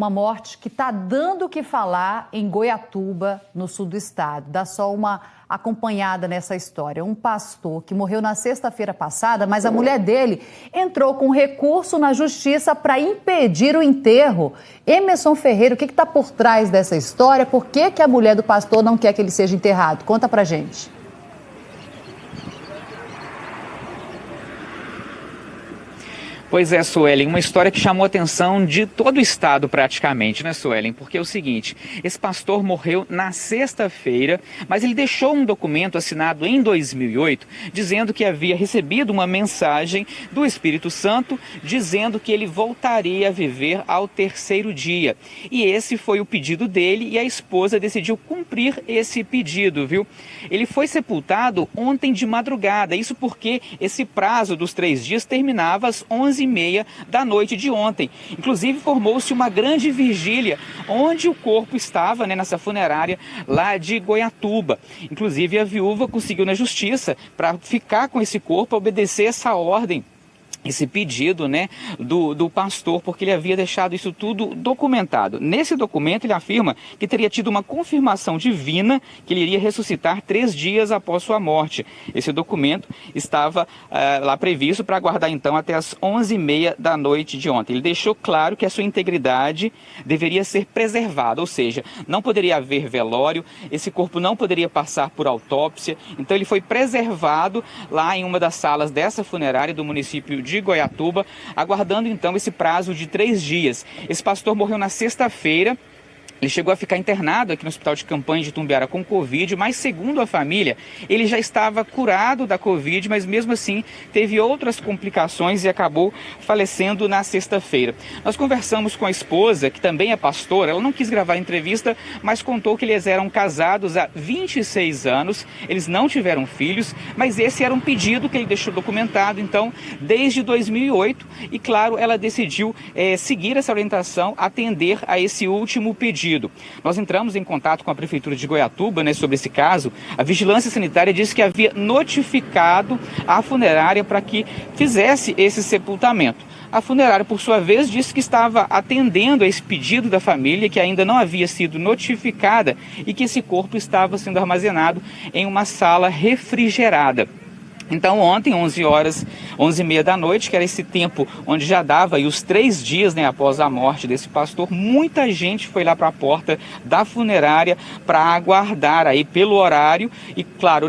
Uma morte que está dando o que falar em Goiatuba, no sul do estado. Dá só uma acompanhada nessa história. Um pastor que morreu na sexta-feira passada, mas a mulher dele entrou com recurso na justiça para impedir o enterro. Emerson Ferreira, o que está por trás dessa história? Por que a mulher do pastor não quer que ele seja enterrado? Conta pra gente. Pois é, Suelen, uma história que chamou a atenção de todo o estado praticamente, né, Suelen? Porque é o seguinte, esse pastor morreu na sexta-feira, mas ele deixou um documento assinado em 2008, dizendo que havia recebido uma mensagem do Espírito Santo, dizendo que ele voltaria a viver ao terceiro dia. E esse foi o pedido dele e a esposa decidiu cumprir esse pedido, viu? Ele foi sepultado ontem de madrugada, isso porque esse prazo dos 3 dias terminava às 11h30 da noite de ontem. Inclusive formou-se uma grande vigília onde o corpo estava, nessa funerária lá de Goiatuba. Inclusive a viúva conseguiu na justiça para ficar com esse corpo, obedecer essa ordem, esse pedido, do pastor, porque ele havia deixado isso tudo documentado. Nesse documento ele afirma que teria tido uma confirmação divina que ele iria ressuscitar 3 dias após sua morte. Esse documento estava lá previsto para aguardar então até as 11h30 da noite de ontem. Ele deixou claro que a sua integridade deveria ser preservada, ou seja, não poderia haver velório, esse corpo não poderia passar por autópsia, então ele foi preservado lá em uma das salas dessa funerária do município de Goiatuba, aguardando então esse prazo de 3 dias. Esse pastor morreu na sexta-feira. Ele chegou a ficar internado aqui no hospital de campanha de Tumbiara com Covid, mas segundo a família, ele já estava curado da Covid, mas mesmo assim teve outras complicações e acabou falecendo na sexta-feira. Nós conversamos com a esposa, que também é pastora, ela não quis gravar a entrevista, mas contou que eles eram casados há 26 anos, eles não tiveram filhos, mas esse era um pedido que ele deixou documentado, então, desde 2008, e claro, ela decidiu seguir essa orientação, atender a esse último pedido. Nós entramos em contato com a Prefeitura de Goiatuba, sobre esse caso. A Vigilância Sanitária disse que havia notificado a funerária para que fizesse esse sepultamento. A funerária, por sua vez, disse que estava atendendo a esse pedido da família, que ainda não havia sido notificada e que esse corpo estava sendo armazenado em uma sala refrigerada. Então ontem, 11h30 da noite, que era esse tempo onde já dava aí os 3 dias após a morte desse pastor, muita gente foi lá para a porta da funerária para aguardar aí pelo horário e claro,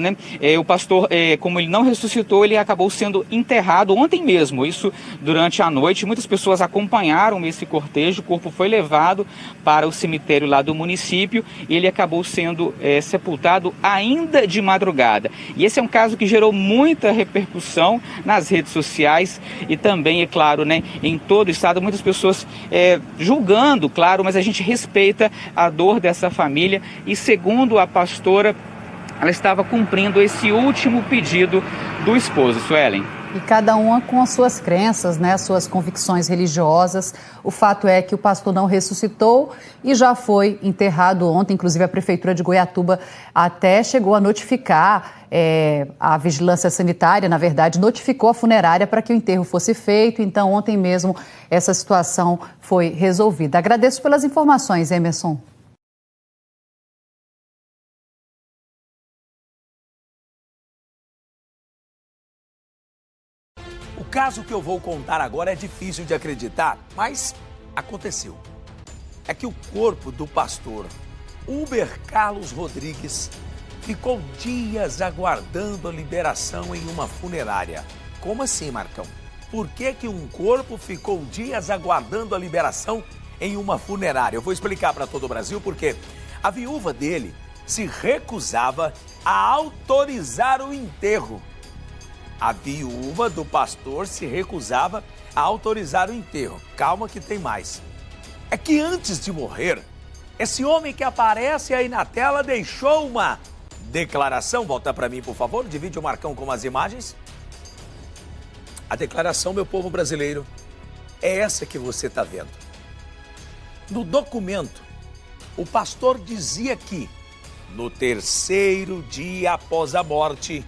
o pastor, como ele não ressuscitou, ele acabou sendo enterrado ontem mesmo, isso durante a noite. Muitas pessoas acompanharam esse cortejo, o corpo foi levado para o cemitério lá do município e ele acabou sendo sepultado ainda de madrugada. E esse é um caso que gerou muita repercussão nas redes sociais e também, é claro, em todo o estado, muitas pessoas julgando, claro, mas a gente respeita a dor dessa família e, segundo a pastora, ela estava cumprindo esse último pedido do esposo, Suelen. E cada uma com as suas crenças, as suas convicções religiosas. O fato é que o pastor não ressuscitou e já foi enterrado ontem. Inclusive, a Prefeitura de Goiatuba até chegou a notificar a Vigilância Sanitária, na verdade, notificou a funerária para que o enterro fosse feito. Então, ontem mesmo, essa situação foi resolvida. Agradeço pelas informações, Emerson. O caso que eu vou contar agora é difícil de acreditar, mas aconteceu. É que o corpo do pastor Uber Carlos Rodrigues ficou dias aguardando a liberação em uma funerária. Como assim, Marcão? Por que um corpo ficou dias aguardando a liberação em uma funerária? Eu vou explicar para todo o Brasil porque a viúva dele se recusava a autorizar o enterro. A viúva do pastor se recusava a autorizar o enterro. Calma que tem mais. É que antes de morrer, esse homem que aparece aí na tela deixou uma declaração. Volta para mim, por favor. Divide o Marcão com as imagens. A declaração, meu povo brasileiro, é essa que você está vendo. No documento, o pastor dizia que no 3º dia após a morte,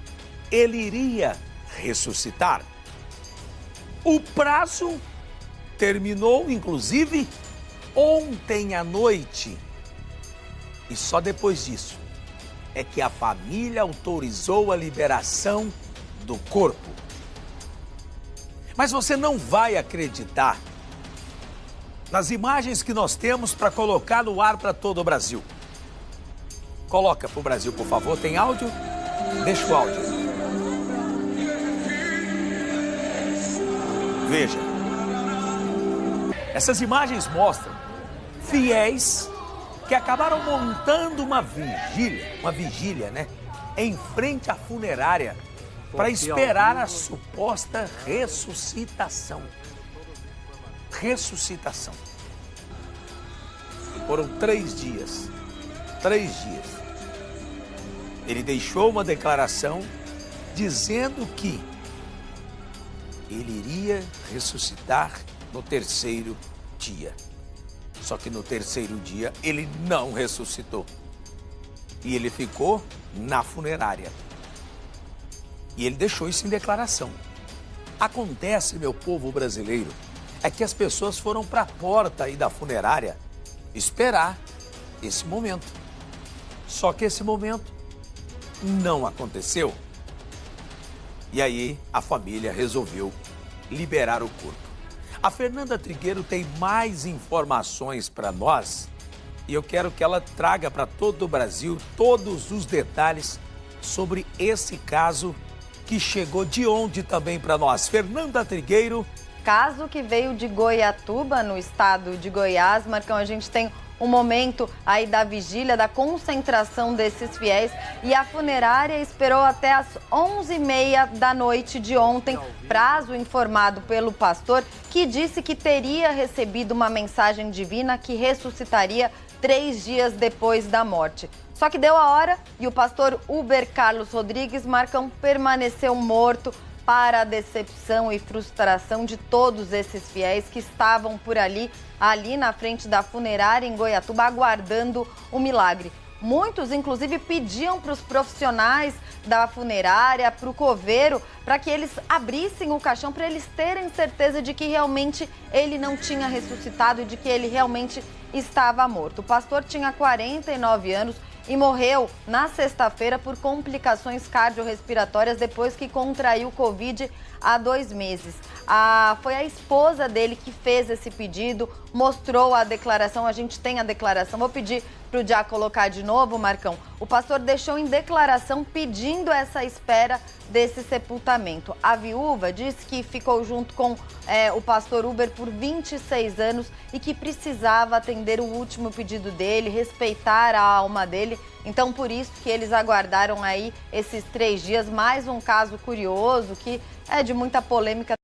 ele iria ressuscitar. O prazo terminou, inclusive, ontem à noite. E só depois disso é que a família autorizou a liberação do corpo. Mas você não vai acreditar nas imagens que nós temos para colocar no ar para todo o Brasil. Coloca para o Brasil, por favor. Tem áudio? Deixa o áudio. Veja. Essas imagens mostram fiéis que acabaram montando uma vigília, né? Em frente à funerária para esperar a suposta ressuscitação. Ressuscitação. Foram 3 dias. 3 dias. Ele deixou uma declaração dizendo que ele iria ressuscitar no 3º dia. Só que no 3º dia ele não ressuscitou. E ele ficou na funerária. E ele deixou isso em declaração. Acontece, meu povo brasileiro, é que as pessoas foram para a porta aí da funerária esperar esse momento. Só que esse momento não aconteceu. E aí a família resolveu liberar o corpo. A Fernanda Trigueiro tem mais informações para nós e eu quero que ela traga para todo o Brasil todos os detalhes sobre esse caso que chegou de onde também para nós. Fernanda Trigueiro. Caso que veio de Goiatuba, no estado de Goiás. Marcão, a gente tem um momento aí da vigília, da concentração desses fiéis, e a funerária esperou até as 11h30 da noite de ontem, prazo informado pelo pastor, que disse que teria recebido uma mensagem divina que ressuscitaria 3 dias depois da morte. Só que deu a hora e o pastor Uber Carlos Rodrigues, Marcão, permaneceu morto, para a decepção e frustração de todos esses fiéis que estavam por ali na frente da funerária em Goiatuba, aguardando o milagre. Muitos, inclusive, pediam para os profissionais da funerária, para o coveiro, para que eles abrissem o caixão, para eles terem certeza de que realmente ele não tinha ressuscitado e de que ele realmente estava morto. O pastor tinha 49 anos e morreu na sexta-feira por complicações cardiorrespiratórias depois que contraiu Covid há 2 meses. Foi a esposa dele que fez esse pedido, mostrou a declaração, a gente tem a declaração. Vou pedir para o Diá colocar de novo, Marcão. O pastor deixou em declaração pedindo essa espera desse sepultamento. A viúva disse que ficou junto com o pastor Uber por 26 anos e que precisava atender o último pedido dele, respeitar a alma dele. Então, por isso que eles aguardaram aí esses 3 dias. Mais um caso curioso que é de muita polêmica.